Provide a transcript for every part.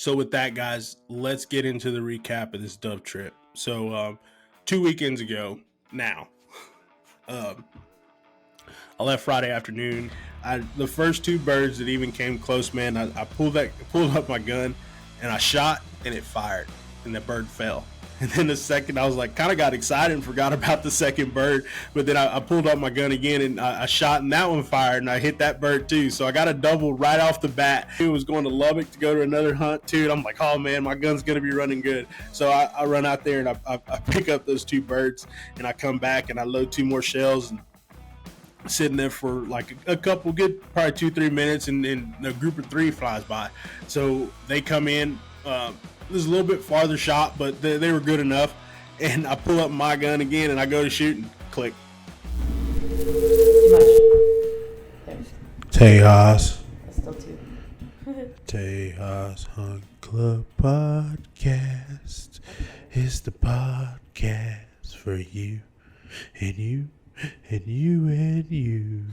So with that, guys, let's get into the recap of this dove trip. So 2 weekends ago now, um, I left Friday afternoon. The first two birds that even came close, man, I pulled up my gun and I shot and it fired and the bird fell. And then the second, I was like, kind of got excited and forgot about the second bird. But then I pulled up my gun again and I shot and that one fired and I hit that bird too. So I got a double right off the bat. I was going to Lubbock to go to another hunt too. And I'm like, oh man, my gun's going to be running good. So I run out there and I pick up those two birds and I come back and I load two more shells and sitting there for like a couple good, probably 2-3 minutes, and a group of three flies by. So they come in. This is a little bit farther shot, but they were good enough. And I pull up my gun again, and I go to shoot, and click. Tejas. Still two. Tejas Hunt Club Podcast is the podcast for you and you and you and you.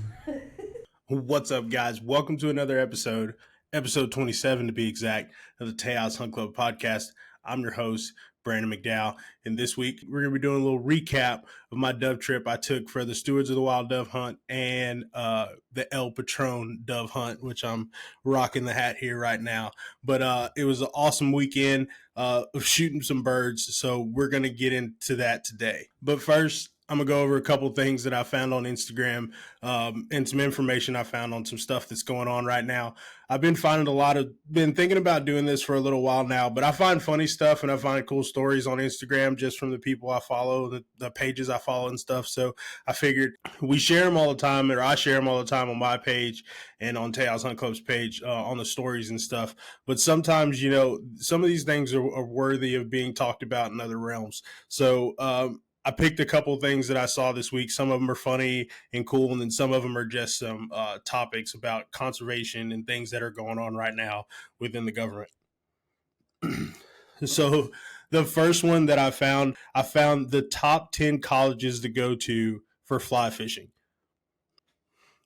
What's up, guys? Welcome to another episode 27 to be exact, of the Tejas Hunt Club Podcast. I'm your host, Brandon McDow, and this week we're going to be doing a little recap of my dove trip I took for the Stewards of the Wild Dove Hunt and the Patron Dove Hunt, which I'm rocking the hat here right now. But it was an awesome weekend of shooting some birds, so we're going to get into that today. But first, I'm going to go over a couple things that I found on Instagram and some information I found on some stuff that's going on right now. I've been been thinking about doing this for a little while now, but I find funny stuff and I find cool stories on Instagram just from the people I follow, the pages I follow and stuff. So I figured we share them all the time, or I share them all the time on my page and on Tejas Hunt Club's page on the stories and stuff. But sometimes, some of these things are worthy of being talked about in other realms. So, I picked a couple of things that I saw this week. Some of them are funny and cool, and then some of them are just some topics about conservation and things that are going on right now within the government. So the first one that I found the top 10 colleges to go to for fly fishing.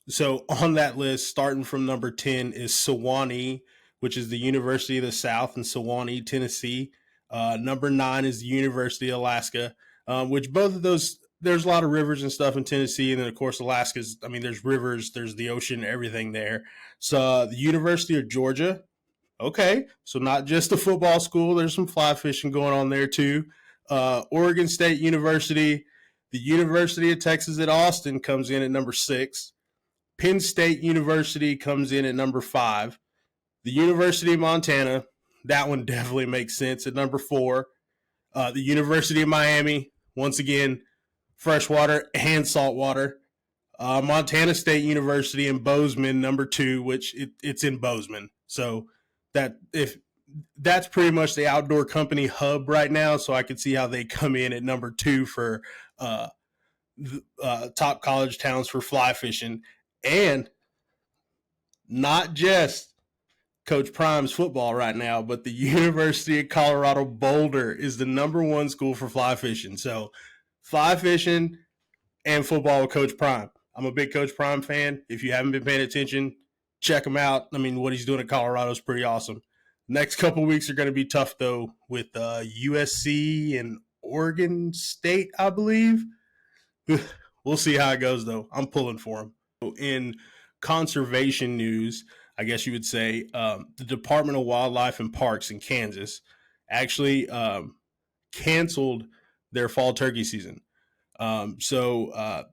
So on that list, starting from number 10 is Sewanee, which is the University of the South in Sewanee, Tennessee. Number 9 is the University of Alaska. Which both of those, there's a lot of rivers and stuff in Tennessee. And then, of course, Alaska's, there's rivers, there's the ocean, everything there. So the University of Georgia, okay. So not just a football school, there's some fly fishing going on there too. Oregon State University, the University of Texas at Austin comes in at number 6. Penn State University comes in at number 5. The University of Montana, that one definitely makes sense, at number 4. The University of Miami, once again, freshwater and saltwater. Montana State University in Bozeman, number 2, which it's in Bozeman. So that's pretty much the outdoor company hub right now. So I could see how they come in at number 2 for top college towns for fly fishing. And not just Coach Prime's football right now, but the University of Colorado Boulder is the number 1 school for fly fishing. So fly fishing and football with Coach Prime. I'm a big Coach Prime fan. If you haven't been paying attention, check him out. What he's doing at Colorado is pretty awesome. Next couple of weeks are going to be tough, though, with USC and Oregon State, I believe. We'll see how it goes, though. I'm pulling for him. In conservation news, I guess you would say, the Department of Wildlife and Parks in Kansas actually canceled their fall turkey season. So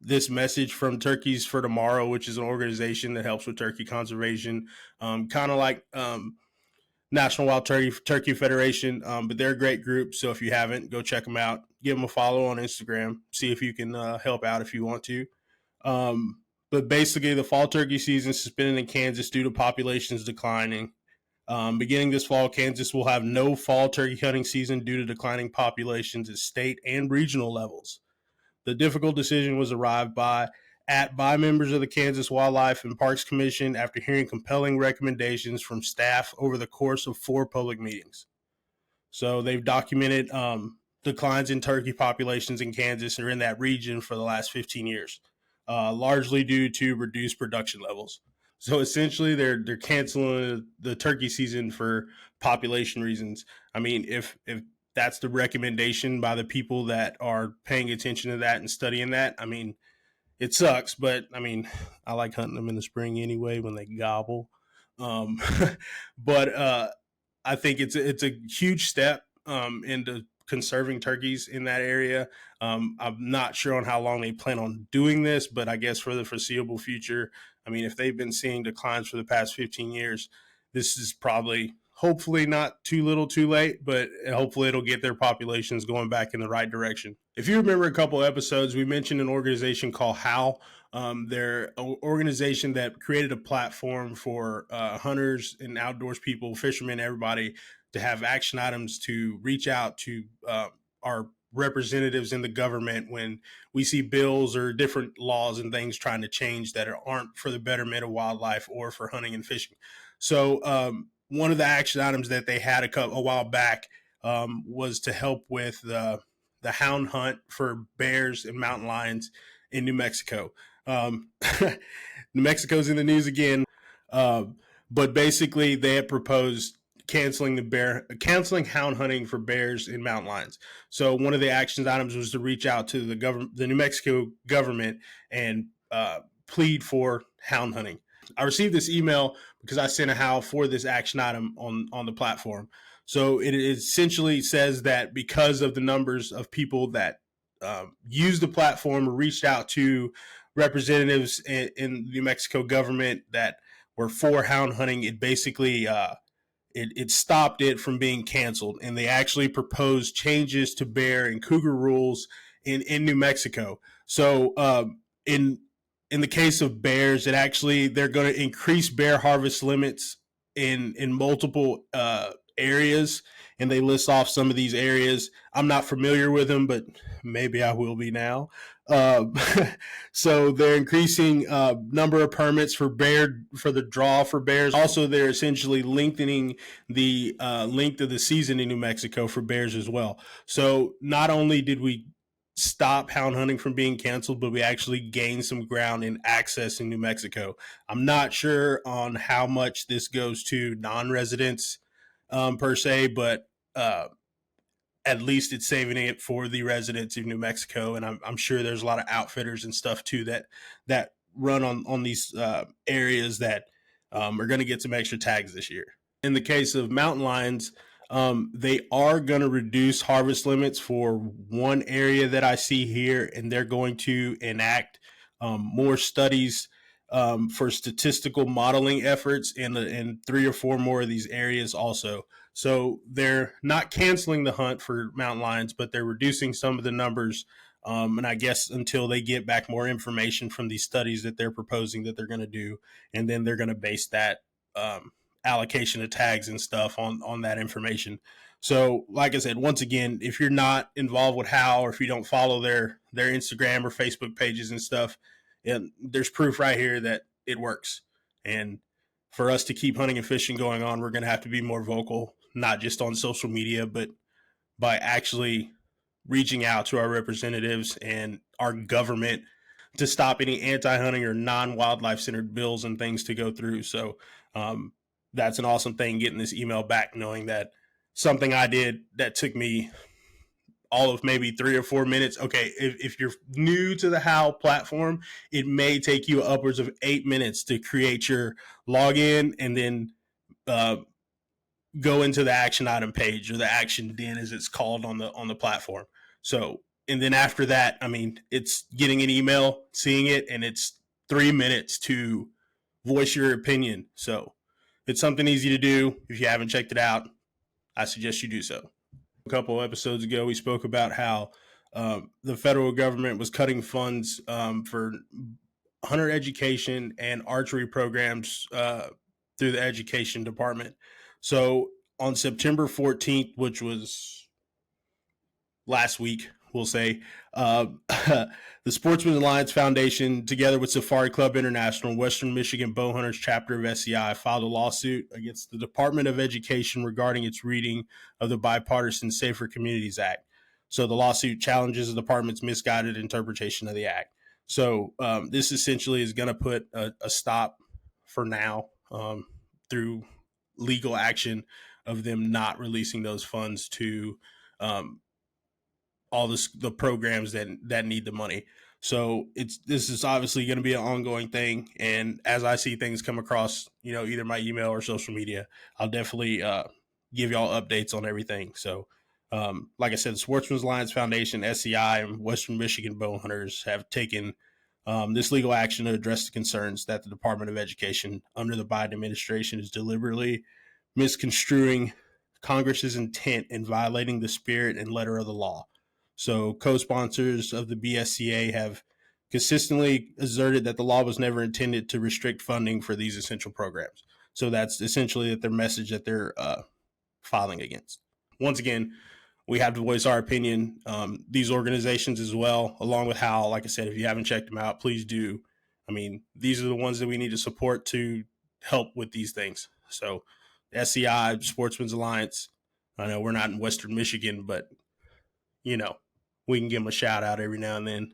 this message from Turkeys for Tomorrow, which is an organization that helps with turkey conservation, kind of like National Wild Turkey Federation, but they're a great group. So if you haven't, go check them out. Give them a follow on Instagram. See if you can help out if you want to. But basically, the fall turkey season is suspended in Kansas due to populations declining. Beginning this fall, Kansas will have no fall turkey hunting season due to declining populations at state and regional levels. The difficult decision was arrived by members of the Kansas Wildlife and Parks Commission after hearing compelling recommendations from staff over the course of 4 public meetings. So they've documented declines in turkey populations in Kansas or in that region for the last 15 years. Largely due to reduced production levels. So essentially, they're canceling the turkey season for population reasons. I mean, if that's the recommendation by the people that are paying attention to that and studying that, I mean, it sucks, but I mean, I like hunting them in the spring anyway when they gobble. Um, but I think it's a huge step into conserving turkeys in that area. I'm not sure on how long they plan on doing this, but I guess for the foreseeable future, I mean, if they've been seeing declines for the past 15 years, this is probably hopefully not too little too late, but hopefully it'll get their populations going back in the right direction. If you remember a couple episodes, we mentioned an organization called HOW. They're an organization that created a platform for hunters and outdoors people, fishermen, everybody, to have action items to reach out to our representatives in the government when we see bills or different laws and things trying to change that aren't for the betterment of wildlife or for hunting and fishing. So one of the action items that they had a while back was to help with the hound hunt for bears and mountain lions in New Mexico. New Mexico's in the news again, but basically they had proposed canceling hound hunting for bears and mountain lions. So one of the action items was to reach out to the New Mexico government, and plead for hound hunting. I received this email because I sent a how for this action item on the platform. So it essentially says that because of the numbers of people that used the platform or reached out to representatives in the New Mexico government that were for hound hunting, it basically it stopped it from being canceled, and they actually proposed changes to bear and cougar rules in New Mexico. So in the case of bears, they're going to increase bear harvest limits in multiple areas, and they list off some of these areas. I'm not familiar with them, but maybe I will be now. So they're increasing number of permits for the draw for bears. Also, they're essentially lengthening the length of the season in New Mexico for bears as well. So not only did we stop hound hunting from being canceled, but we actually gained some ground in access in New Mexico. I'm not sure on how much this goes to non-residents per se, but at least it's saving it for the residents of New Mexico. And I'm sure there's a lot of outfitters and stuff too that run on these areas that are going to get some extra tags this year. In the case of mountain lions, they are going to reduce harvest limits for one area that I see here, and they're going to enact more studies for statistical modeling efforts in 3 or 4 more of these areas also. So they're not canceling the hunt for mountain lions, but they're reducing some of the numbers. And I guess until they get back more information from these studies that they're proposing that they're going to do, and then they're going to base that allocation of tags and stuff on that information. So like I said, once again, if you're not involved with HOW, or if you don't follow their Instagram or Facebook pages and stuff, there's proof right here that it works. And for us to keep hunting and fishing going on, we're going to have to be more vocal, not just on social media, but by actually reaching out to our representatives and our government to stop any anti-hunting or non-wildlife centered bills and things to go through. So that's an awesome thing, getting this email back, knowing that something I did that took me all of maybe 3 or 4 minutes. Okay, if you're new to the HOW platform, it may take you upwards of 8 minutes to create your login and then go into the action item page, or the action den as it's called on the platform. So, and then after that, I mean, it's getting an email, seeing it, and it's 3 minutes to voice your opinion. So it's something easy to do. If you haven't checked it out, I suggest you do so. A couple episodes ago, we spoke about how the federal government was cutting funds for hunter education and archery programs through the education department. So on September 14th, which was last week, we'll say, the Sportsman Alliance Foundation, together with Safari Club International and Western Michigan Bowhunters chapter of SCI, filed a lawsuit against the Department of Education regarding its reading of the bipartisan Safer Communities Act. So the lawsuit challenges the department's misguided interpretation of the act. So this essentially is going to put a stop for now through legal action of them not releasing those funds to all the programs that need the money. So this is obviously going to be an ongoing thing, and as I see things come across, either my email or social media, I'll definitely give y'all updates on everything. So, like I said, the Sportsman's Alliance Foundation, SEI, and Western Michigan Bow Hunters have taken this legal action to address the concerns that the Department of Education under the Biden administration is deliberately misconstruing Congress's intent and violating the spirit and letter of the law. So co-sponsors of the BSCA have consistently asserted that the law was never intended to restrict funding for these essential programs. So that's essentially their message that they're filing against. Once again, we have to voice our opinion. These organizations as well, along with Hal, like I said, if you haven't checked them out, please do. I mean, these are the ones that we need to support to help with these things. So SEI, Sportsman's Alliance, I know we're not in Western Michigan, but, we can give them a shout out every now and then.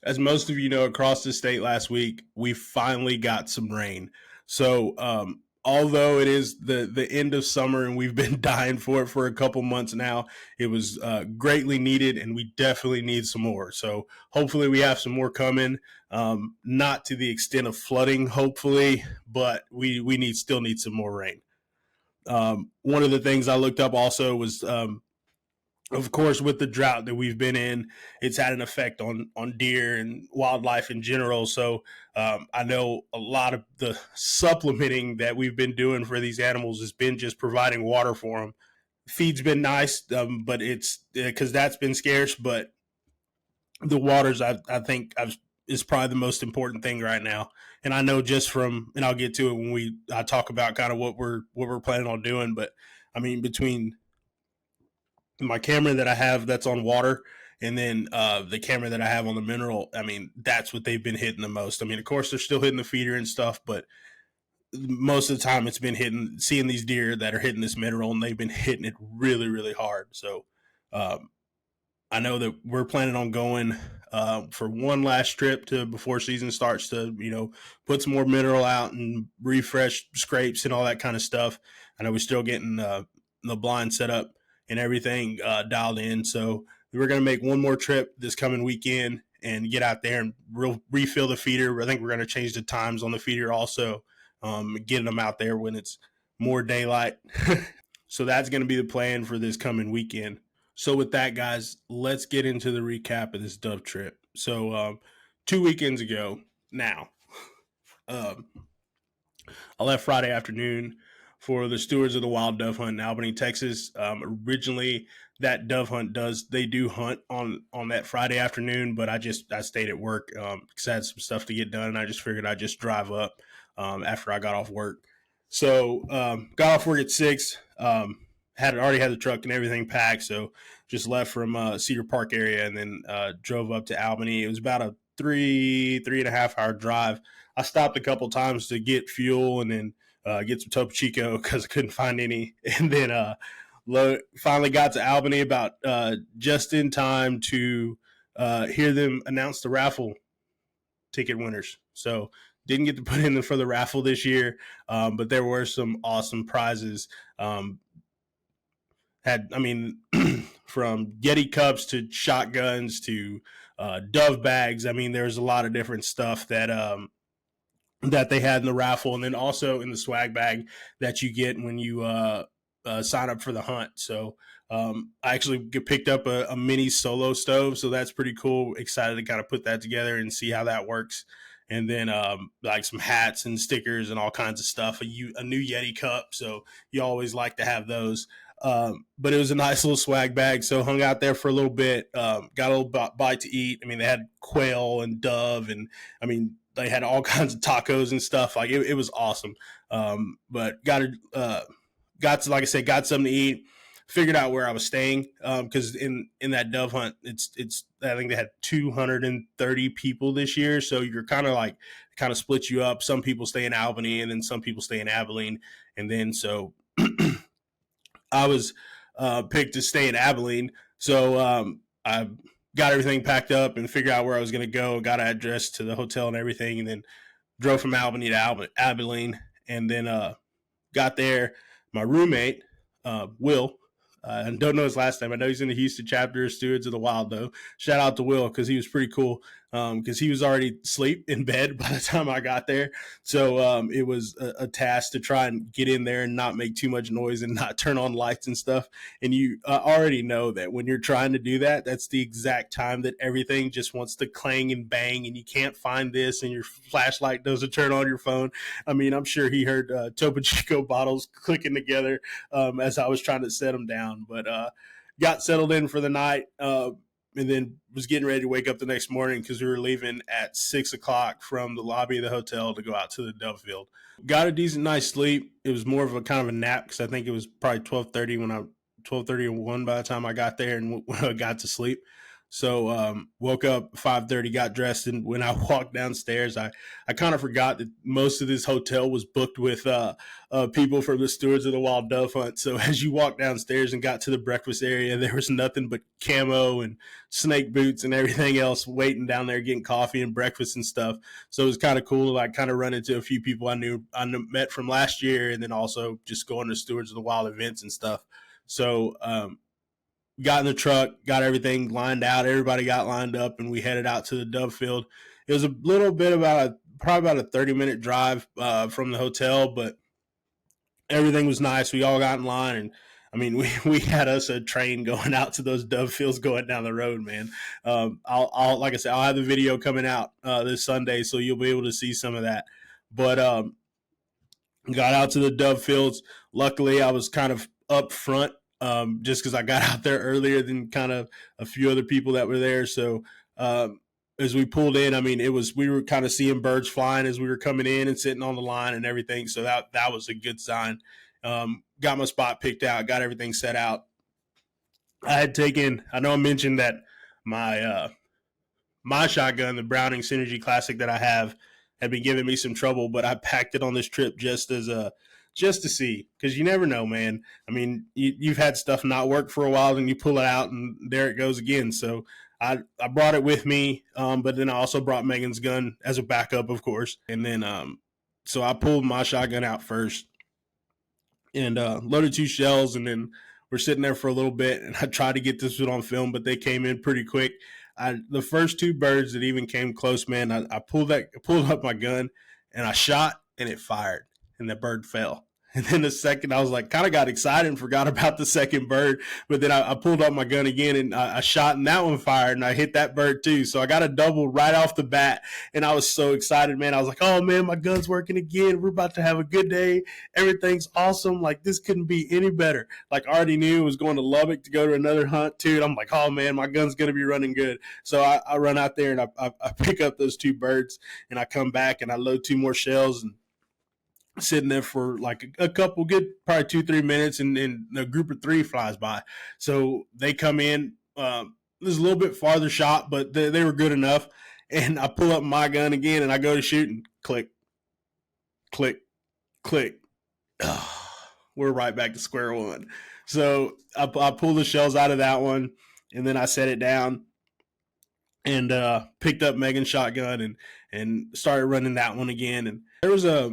As most of you know, across the state last week, we finally got some rain. So, although it is the end of summer and we've been dying for it for a couple months now, it was greatly needed, and we definitely need some more. So hopefully we have some more coming, not to the extent of flooding, hopefully, but we still need some more rain. One of the things I looked up also was, of course, with the drought that we've been in, it's had an effect on deer and wildlife in general. So I know a lot of the supplementing that we've been doing for these animals has been just providing water for them. Feed's been nice, but it's because that's been scarce. But the waters, I think, is probably the most important thing right now. And I know just from, and I'll get to it when I talk about kind of what we're planning on doing. But I mean, between my camera that I have that's on water, and then the camera that I have on the mineral, I mean, that's what they've been hitting the most. I mean, of course, they're still hitting the feeder and stuff, but most of the time it's been seeing these deer that are hitting this mineral, and they've been hitting it really, really hard. So I know that we're planning on going for one last trip before season starts to, put some more mineral out and refresh scrapes and all that kind of stuff. I know we're still getting the blind set up and everything dialed in. So we're going to make one more trip this coming weekend and get out there and refill the feeder. I think we're going to change the times on the feeder also, getting them out there when it's more daylight. So that's going to be the plan for this coming weekend. So with that, guys, let's get into the recap of this dove trip. So 2 weekends ago now, I left Friday afternoon for the Stewards of the Wild Dove Hunt in Albany, Texas. Originally, that dove hunt they do hunt on that Friday afternoon, but I stayed at work because I had some stuff to get done, and I just figured I'd just drive up after I got off work. So got off work at 6. Already had the truck and everything packed, so just left from Cedar Park area and then drove up to Albany. It was about a 3.5 hour drive. I stopped a couple times to get fuel and then get some Topo Chico because I couldn't find any. And then finally got to Albany about just in time to hear them announce the raffle ticket winners. So didn't get to put in for the raffle this year, but there were some awesome prizes. From Yeti cups to shotguns to dove bags. I mean, there's a lot of different stuff that they had in the raffle, and then also in the swag bag that you get when you sign up for the hunt. So I actually picked up a mini solo stove, so that's pretty cool. Excited to kind of put that together and see how that works. And then like some hats and stickers and all kinds of stuff. A new Yeti cup, so you always like to have those. But it was a nice little swag bag, so hung out there for a little bit. Got a little bite to eat. I mean, they had quail and dove, and I mean, they had all kinds of tacos and stuff. Like it was awesome. But got like I said, got something to eat. Figured out where I was staying because in that dove hunt, it's I think they had 230 people this year, so you're kind of split you up. Some people stay in Albany, and then some people stay in Abilene, and then so I was picked to stay in Abilene. So I got everything packed up and figured out where I was going to go, got an address to the hotel and everything, and then drove from Albany to Abilene, and then got there. My roommate, Will, I don't know his last name. I know he's in the Houston chapter of Stewards of the Wild, though. Shout out to Will because he was pretty cool because he was already asleep in bed by the time I got there. So it was a task to try and get in there and not make too much noise and not turn on lights and stuff. And you already know that when you're trying to do that, that's the exact time that everything just wants to clang and bang and you can't find this and your flashlight doesn't turn on your phone. I mean, I'm sure he heard Topo Chico bottles clicking together as I was trying to set them down. But got settled in for the night and then was getting ready to wake up the next morning because we were leaving at 6 o'clock from the lobby of the hotel to go out to the dove field. Got a decent night's sleep. It was more of a kind of a nap because I think it was probably 12:30 and 1 by the time I got there and got to sleep. So woke up 5:30, got dressed, and when I walked downstairs, I kind of forgot that most of this hotel was booked with people from the Stewards of the Wild Dove Hunt. So as you walk downstairs and got to the breakfast area, there was nothing but camo and snake boots and everything else waiting down there getting coffee and breakfast and stuff. So it was kind of cool to like kind of run into a few people I met from last year, and then also just going to Stewards of the Wild events and stuff. So got in the truck, got everything lined out. Everybody got lined up, and we headed out to the dove field. It was a little bit probably about a 30-minute drive from the hotel, but everything was nice. We all got in line, and I mean, we had us a train going out to those dove fields going down the road, man. I'll like I said, I'll have the video coming out this Sunday, so you'll be able to see some of that. But got out to the dove fields. Luckily, I was kind of up front. Just because I got out there earlier than kind of a few other people that were there. So as we pulled in, I mean, we were kind of seeing birds flying as we were coming in and sitting on the line and everything. So that was a good sign. Got my spot picked out, got everything set out. I know I mentioned that my shotgun, the Browning Synergy Classic that I have, had been giving me some trouble, but I packed it on this trip just to see, because you never know, man. I mean, you've had stuff not work for a while, and you pull it out, and there it goes again. So I brought it with me, but then I also brought Megan's gun as a backup, of course. And then so I pulled my shotgun out first and loaded 2 shells, and then we're sitting there for a little bit, and I tried to get this one on film, but they came in pretty quick. The first 2 birds that even came close, man, I pulled up my gun, and I shot, and it fired. And the bird fell. And then the second, I was like, kind of got excited and forgot about the second bird. But then I pulled up my gun again and I shot, and that one fired, and I hit that bird too. So I got a double right off the bat, and I was so excited, man. I was like, oh man, my gun's working again. We're about to have a good day. Everything's awesome. Like, this couldn't be any better. Like, I already knew I was going to Lubbock to go to another hunt too. And I'm like, oh man, my gun's going to be running good. So I run out there and I pick up those 2 birds, and I come back and I load 2 more shells, and sitting there for like a couple good, probably 2-3 minutes, and a group of 3 flies by. So they come in. There's a little bit farther shot, but they were good enough. And I pull up my gun again, and I go to shoot, and click, click, click. We're right back to square one. So I pull the shells out of that one, and then I set it down and picked up Megan's shotgun and started running that one again. And there was a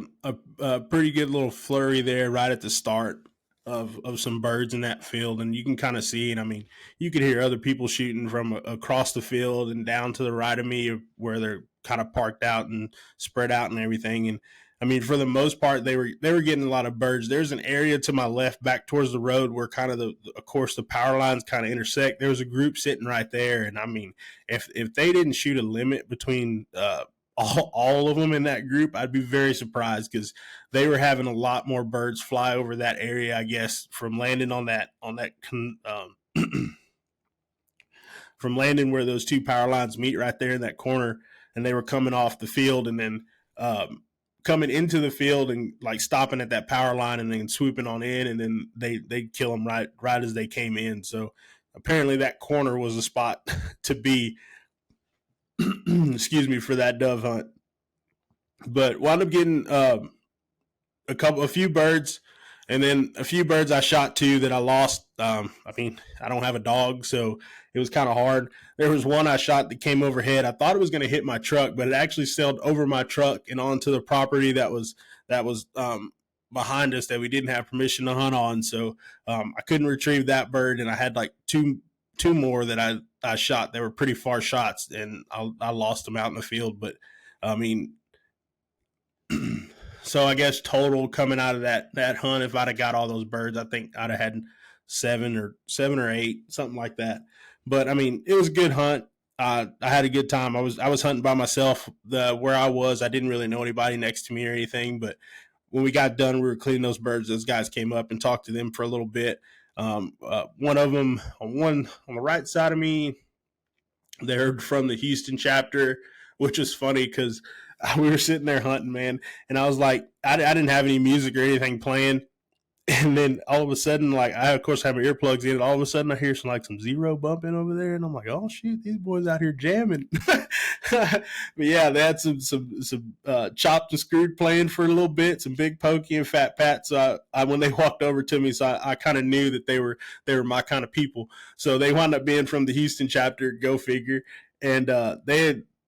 pretty good little flurry there right at the start of some birds in that field, and you can kind of see, and I mean, you could hear other people shooting from across the field and down to the right of me where they're kind of parked out and spread out and everything. And I mean, for the most part, they were getting a lot of birds. There's an area to my left back towards the road where kind of of course the power lines kind of intersect. There was a group sitting right there, and I mean, if they didn't shoot a limit between all of them in that group, I'd be very surprised, because they were having a lot more birds fly over that area, I guess, from landing on that from landing where those 2 power lines meet right there in that corner, and they were coming off the field and then coming into the field and like stopping at that power line and then swooping on in, and then they'd kill them right as they came in. So apparently that corner was a spot to be excuse me, for that dove hunt. But wound up getting a few birds, And then a few birds I shot too that I lost. I don't have a dog, so it was kind of hard. There was one I shot that came overhead. I thought it was going to hit my truck, but it actually sailed over my truck and onto the property that was behind us that we didn't have permission to hunt on. So I couldn't retrieve that bird, and I had like two more that I shot. They were pretty far shots, and I lost them out in the field. But I mean, so I guess total coming out of that hunt, if I'd have got all those birds, I think I'd have had seven or eight, something like that. But I mean, it was a good hunt. I had a good time. I was hunting by myself. Where I was, I didn't really know anybody next to me or anything. But when we got done, we were cleaning those birds. Those guys came up and talked to them for a little bit. One of them on the right side of me, they heard from the Houston chapter, which was funny because we were sitting there hunting, man, and I was like, I didn't have any music or anything playing, and then all of a sudden, like, I of course have my earplugs in, and all of a sudden I hear some zero bumping over there, and I'm like, oh shoot, these boys out here jamming. But yeah, they had some chopped and screwed playing for a little bit, some Big Pokey and Fat Pat. So I when they walked over to me, so I kind of knew that they were my kind of people. So they wound up being from the Houston chapter, go figure, and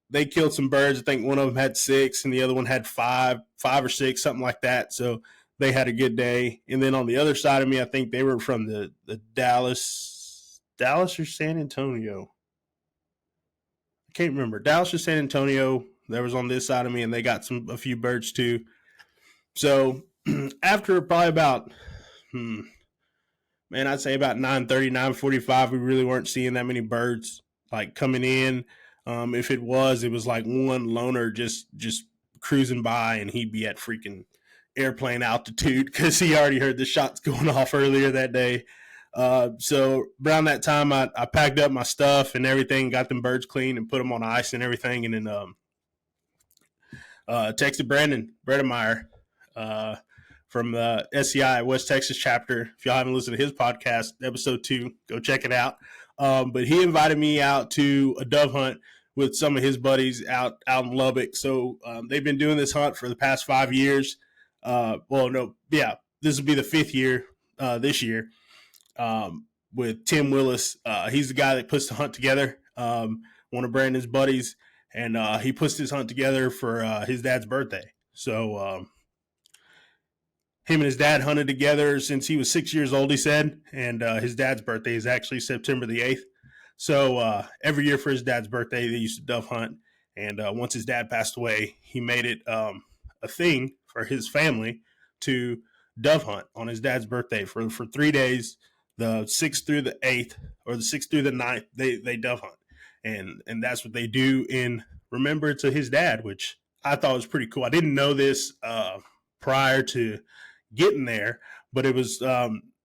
they killed some birds. I think one of them had 6 and the other one had 5 or 6, something like that. So they had a good day. And then on the other side of me, I think they were from the Dallas or San Antonio. I can't remember. Dallas or San Antonio. That was on this side of me, and they got a few birds too. So after probably about, I'd say about 9:30, 9:45, we really weren't seeing that many birds like coming in. If it was like one loner just cruising by, and he'd be at freaking airplane altitude because he already heard the shots going off earlier that day. So around that time, I packed up my stuff and everything, got them birds clean and put them on ice and everything, and then texted Bredemeyer from the SCI West Texas chapter. If y'all haven't listened to his podcast, episode 2, go check it out. But he invited me out to a dove hunt with some of his buddies out in Lubbock. So they've been doing this hunt for the past 5 years. This will be the 5th year this year with Tim Willis. He's the guy that puts the hunt together, one of Brandon's buddies, and he puts this hunt together for his dad's birthday. So him and his dad hunted together since he was 6 years old, he said, and his dad's birthday is actually September the 8th. So every year for his dad's birthday, they used to dove hunt. And once his dad passed away, he made it a thing for his family to dove hunt on his dad's birthday for 3 days, the 6th through the 8th, or the 6th through the 9th, they dove hunt. And that's what they do in remembrance of his dad, which I thought was pretty cool. I didn't know this prior to getting there, but it was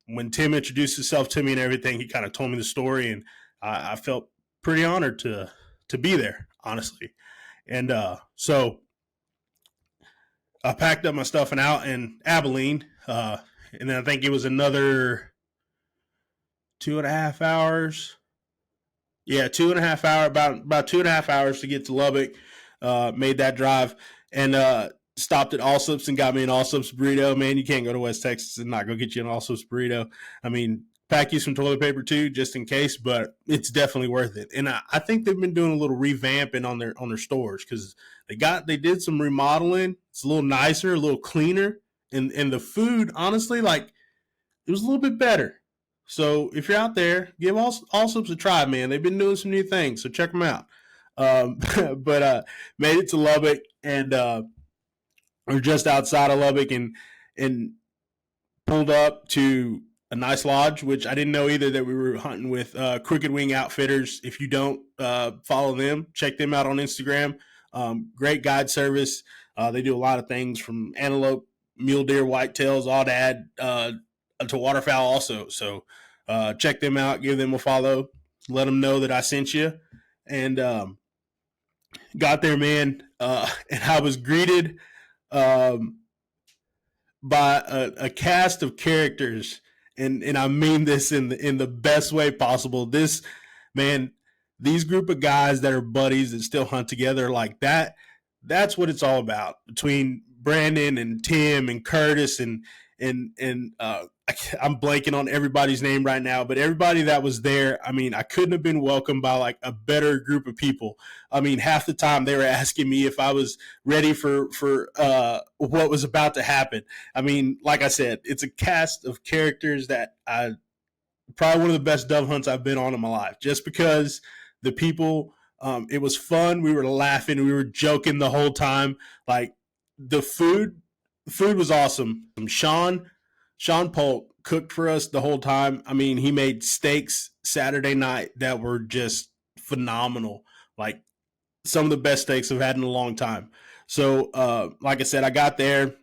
when Tim introduced himself to me and everything, he kind of told me the story, and I felt pretty honored to be there, honestly. And so I packed up my stuff and out in Abilene, and then I think it was another 2.5 hours. Yeah, 2.5 hours, about 2.5 hours to get to Lubbock. Made that drive and stopped at Allsup's and got me an Allsup's burrito. Man, you can't go to West Texas and not go get you an Allsup's burrito. I mean, pack you some toilet paper too, just in case, but it's definitely worth it. And I think they've been doing a little revamping on their stores because they did some remodeling. It's a little nicer, a little cleaner, and the food, honestly, like, it was a little bit better. So if you're out there, give Allsup's a try, man. They've been doing some new things, so check them out. But made it to Lubbock and or just outside of Lubbock and pulled up to a nice lodge, which I didn't know either that we were hunting with Crooked Wing Outfitters. If you don't follow them, check them out on Instagram. Great guide service. They do a lot of things from antelope, mule deer, whitetails, all to add to waterfowl also. So check them out, give them a follow, let them know that I sent you. And got there, man, and I was greeted by a cast of characters, and I mean this in the best way possible. This, man, these group of guys that are buddies that still hunt together like that, that's what it's all about. Between Brandon and Tim and Curtis and I'm blanking on everybody's name right now, but everybody that was there, I mean, I couldn't have been welcomed by like a better group of people. I mean, half the time they were asking me if I was ready for what was about to happen. I mean, like I said, it's a cast of characters that I probably one of the best dove hunts I've been on in my life, just because the people. It was fun. We were laughing. We were joking the whole time. Like the food was awesome. Sean Polk cooked for us the whole time. I mean, he made steaks Saturday night that were just phenomenal. Like some of the best steaks I've had in a long time. So, like I said, I got there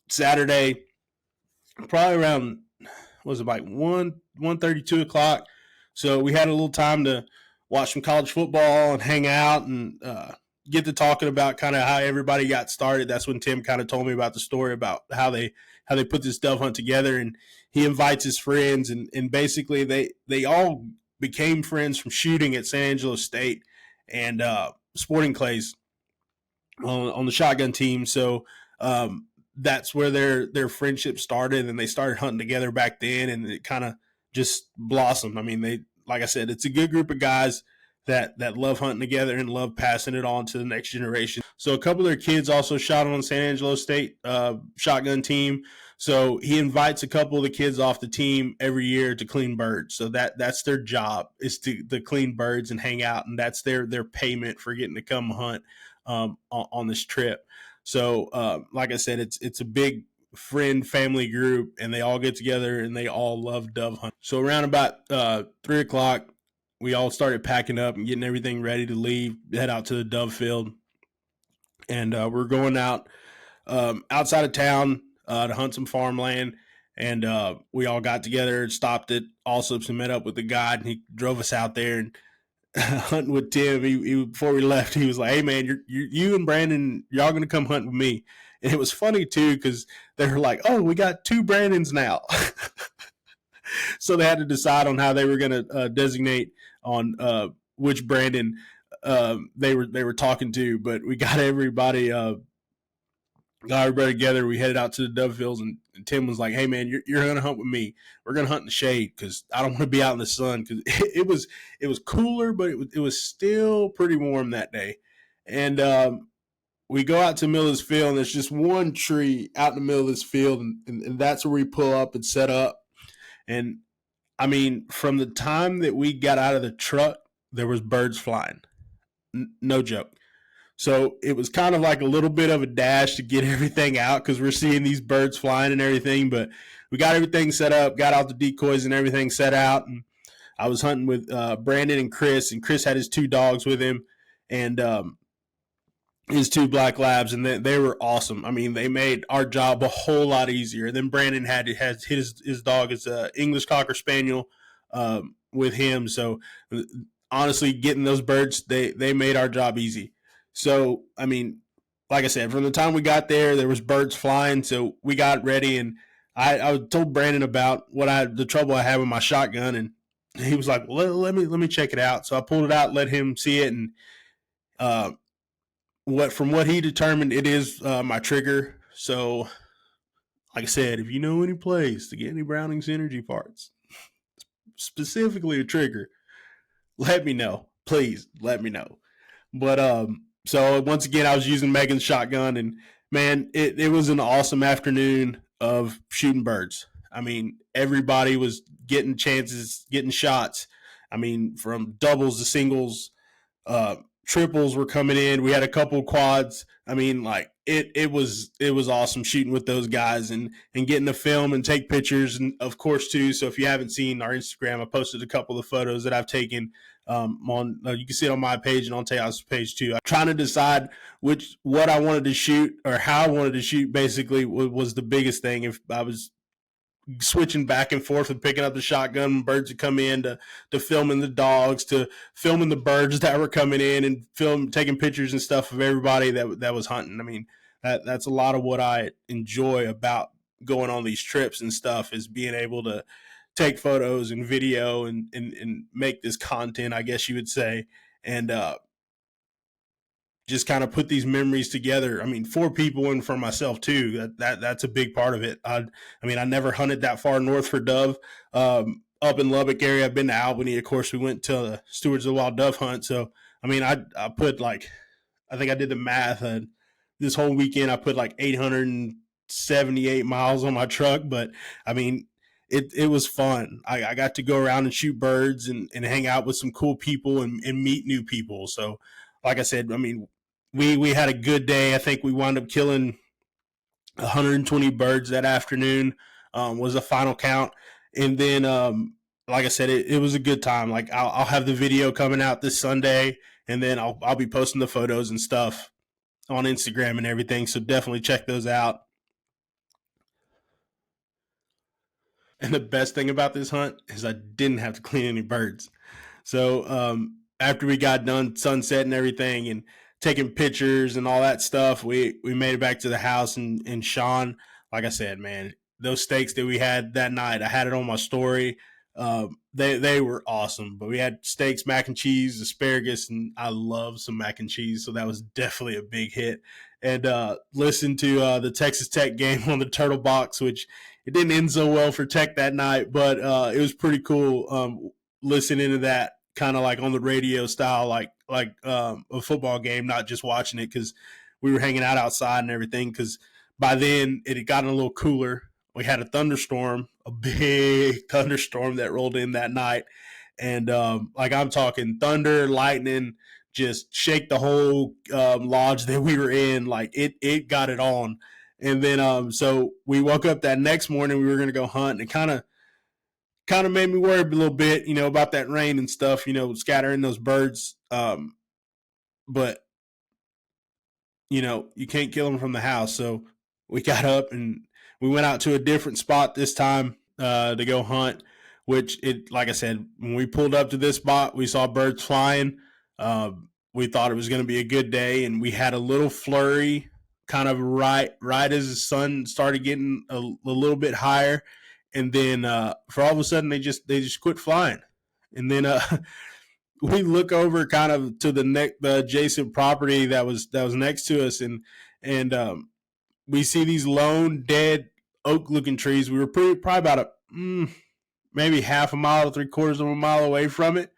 Saturday, probably around was it like 1:32 o'clock. So we had a little time to watch some college football and hang out and get to talking about kind of how everybody got started. That's when Tim kind of told me about the story about how they put this dove hunt together, and he invites his friends, and basically they all became friends from shooting at San Angelo State and Sporting Clays on the shotgun team. So that's where their friendship started, and they started hunting together back then, and it kind of just blossomed. I mean, like I said, it's a good group of guys that love hunting together and love passing it on to the next generation. So a couple of their kids also shot on San Angelo State shotgun team. So he invites a couple of the kids off the team every year to clean birds. So that's their job, is to clean birds and hang out, and that's their payment for getting to come hunt on this trip. So like I said, it's a big friend family group, and they all get together and they all love dove hunting. So around about 3 o'clock, we all started packing up and getting everything ready to leave, head out to the dove field. And we're going out outside of town to hunt some farmland. And we all got together and stopped at Allsup's and met up with the guide, and he drove us out there and hunting with Tim. He before we left, he was like, "Hey man, you and Brandon, y'all gonna come hunt with me." And it was funny too, because they were like, "Oh, we got two Brandons now." So they had to decide on how they were going to designate on which Brandon they were talking to. But we got everybody together. We headed out to the dove fields, and Tim was like, "Hey man, you're going to hunt with me. We're going to hunt in the shade because I don't want to be out in the sun, because it was cooler, but it was still pretty warm that day." And we go out to the middle of this field, and there's just one tree out in the middle of this field, and that's where we pull up and set up. And I mean, from the time that we got out of the truck, there was birds flying. No joke. So it was kind of like a little bit of a dash to get everything out, because we're seeing these birds flying and everything. But we got everything set up, got out the decoys and everything set out. And I was hunting with Brandon and Chris had his two dogs with him, and his two black labs, and they were awesome. I mean, they made our job a whole lot easier. And then Brandon has his dog is a English Cocker Spaniel with him. So honestly, getting those birds, they made our job easy. So I mean, like I said, from the time we got there was birds flying. So we got ready, and I told Brandon about the trouble I had with my shotgun, and he was like, well, let me check it out. So I pulled it out, let him see it, and from what he determined, it is my trigger. So, like I said, if you know any place to get any Browning's energy parts, specifically a trigger, let me know. Please let me know. But so once again, I was using Megan's shotgun, and man, it was an awesome afternoon of shooting birds. I mean, everybody was getting chances, getting shots. I mean, from doubles to singles, triples were coming in. We had a couple quads. I mean, like it was awesome shooting with those guys and getting to film and take pictures, and of course too. So if you haven't seen our Instagram, I posted a couple of photos that I've taken on. You can see it on my page and on Tejas' page too. I'm trying to decide what I wanted to shoot or how I wanted to shoot. Basically, was the biggest thing. If I was switching back and forth and picking up the shotgun when birds would come in, to filming the dogs, to filming the birds that were coming in, and taking pictures and stuff of everybody that was hunting. I mean, that's a lot of what I enjoy about going on these trips and stuff, is being able to take photos and video and make this content, I guess you would say. And just kind of put these memories together. I mean, for people and for myself too. That's a big part of it. I mean, I never hunted that far north for dove. Up in Lubbock area, I've been to Albany. Of course, we went to the Stewards of the Wild Dove Hunt. So, I mean, I put like, I think I did the math. This whole weekend, I put like 878 miles on my truck. But I mean, it was fun. I got to go around and shoot birds and hang out with some cool people and meet new people. So, like I said, I mean, we had a good day. I think we wound up killing 120 birds that afternoon. Was the final count, and then like I said, it was a good time. Like I'll have the video coming out this Sunday, and then I'll be posting the photos and stuff on Instagram and everything. So definitely check those out. And the best thing about this hunt is I didn't have to clean any birds. So after we got done sunset and everything and taking pictures and all that stuff, we made it back to the house. And Sean, like I said, man, those steaks that we had that night, I had it on my story. They were awesome. But we had steaks, mac and cheese, asparagus, and I love some mac and cheese. So that was definitely a big hit. And listened to the Texas Tech game on the Turtle Box, which it didn't end so well for Tech that night, but it was pretty cool listening to that kind of like on the radio style, like a football game, not just watching it because we were hanging out outside and everything. Because by then it had gotten a little cooler. We had a thunderstorm, a big thunderstorm that rolled in that night, and like I'm talking thunder, lightning, just shake the whole lodge that we were in. Like it got it on. And then so we woke up that next morning. We were going to go hunt, and it kind of made me worry a little bit, about that rain and stuff, scattering those birds. But you can't kill them from the house. So we got up and we went out to a different spot this time to go hunt. Which like I said, when we pulled up to this spot, we saw birds flying. We thought it was going to be a good day, and we had a little flurry kind of right as the sun started getting a little bit higher, and then for all of a sudden they just quit flying. And then we look over kind of to the adjacent property that was next to us, and we see these lone dead oak looking trees. We were probably about maybe half a mile to 3/4 of a mile away from it.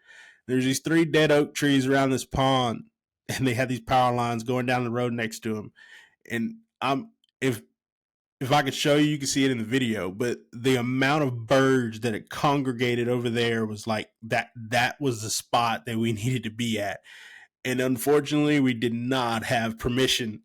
There's these 3 dead oak trees around this pond, and they had these power lines going down the road next to them. And if I could show you, you can see it in the video, but the amount of birds that had congregated over there was like that was the spot that we needed to be at. And unfortunately, we did not have permission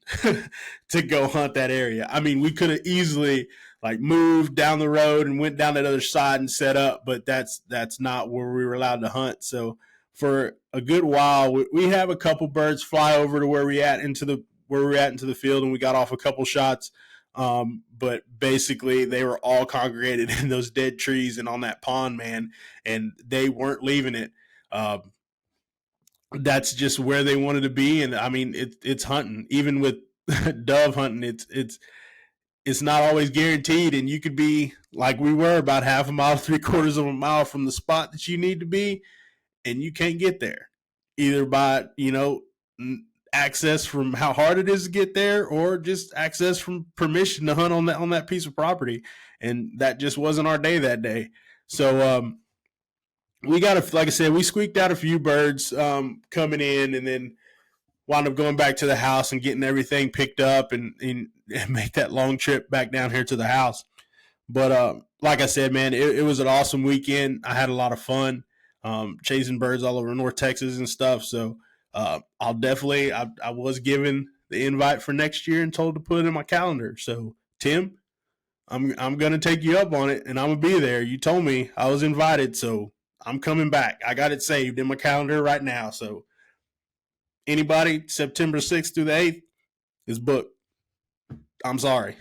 to go hunt that area. I mean, we could have easily like moved down the road and went down that other side and set up, but that's not where we were allowed to hunt. So for a good while, we have a couple birds fly over to where we're at into the field, and we got off a couple shots. But basically they were all congregated in those dead trees and on that pond, man, and they weren't leaving it. That's just where they wanted to be. And I mean, it's hunting, even with dove hunting, it's not always guaranteed. And you could be like we were about half a mile, 3/4 of a mile from the spot that you need to be, and you can't get there either by, access from how hard it is to get there, or just access from permission to hunt on that piece of property. And that just wasn't our day that day. So we like I said, we squeaked out a few birds coming in, and then wound up going back to the house and getting everything picked up and make that long trip back down here to the house. But like I said, man, it was an awesome weekend. I had a lot of fun chasing birds all over North Texas and stuff. So I'll definitely, I was given the invite for next year and told to put it in my calendar. So Tim, I'm going to take you up on it, and I'm going to be there. You told me I was invited, so I'm coming back. I got it saved in my calendar right now. So anybody, September 6th through the 8th is booked. I'm sorry.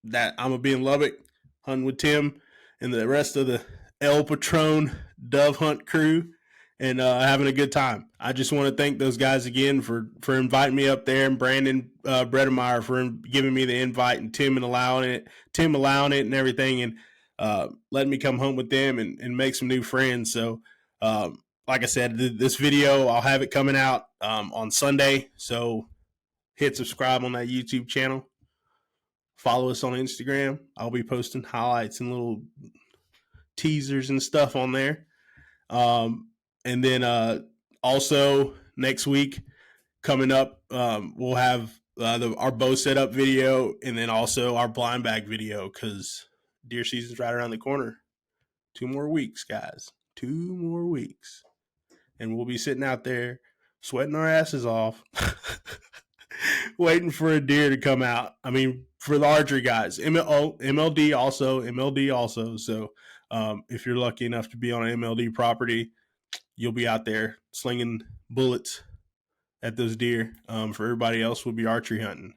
That I'm going to be in Lubbock hunting with Tim and the rest of the El Patron dove hunt crew, and having a good time. I just want to thank those guys again for inviting me up there, and Brandon Bredemeyer for giving me the invite, and Tim allowing it and everything, and letting me come home with them and make some new friends. So like I said, this video, I'll have it coming out on Sunday. So hit subscribe on that YouTube channel. Follow us on Instagram. I'll be posting highlights and little teasers and stuff on there. And then also next week coming up, we'll have our bow setup video and then also our blind bag video because deer season's right around the corner. 2 more weeks, guys. 2 more weeks. And we'll be sitting out there sweating our asses off waiting for a deer to come out. I mean, for the archery guys, MLD also. So if you're lucky enough to be on an MLD property, you'll be out there slinging bullets at those deer. For everybody else, we'll be archery hunting.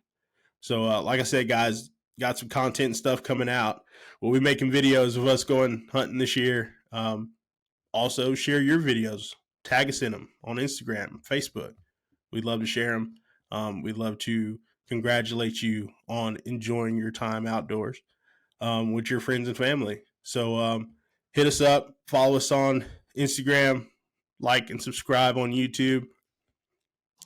So like I said, guys, got some content and stuff coming out. We'll be making videos of us going hunting this year. Also, share your videos. Tag us in them on Instagram, Facebook. We'd love to share them. We'd love to congratulate you on enjoying your time outdoors with your friends and family. So hit us up, follow us on Instagram, like and subscribe on YouTube.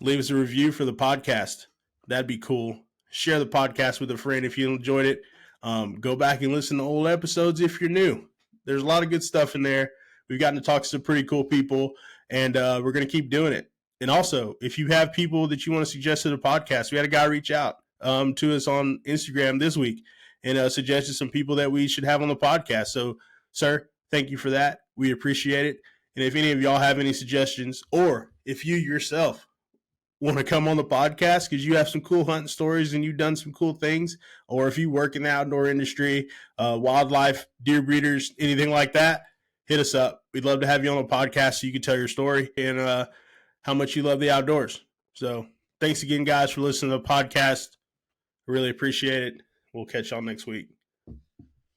Leave us a review for the podcast. That'd be cool. Share the podcast with a friend if you enjoyed it. Go back and listen to old episodes if you're new. There's a lot of good stuff in there. We've gotten to talk to some pretty cool people, and we're going to keep doing it. And also, if you have people that you want to suggest to the podcast, we had a guy reach out to us on Instagram this week and suggested some people that we should have on the podcast. So, sir, thank you for that. We appreciate it. And if any of y'all have any suggestions, or if you yourself want to come on the podcast because you have some cool hunting stories and you've done some cool things, or if you work in the outdoor industry, wildlife, deer breeders, anything like that, hit us up. We'd love to have you on the podcast so you can tell your story and how much you love the outdoors. So thanks again, guys, for listening to the podcast. I really appreciate it. We'll catch y'all next week.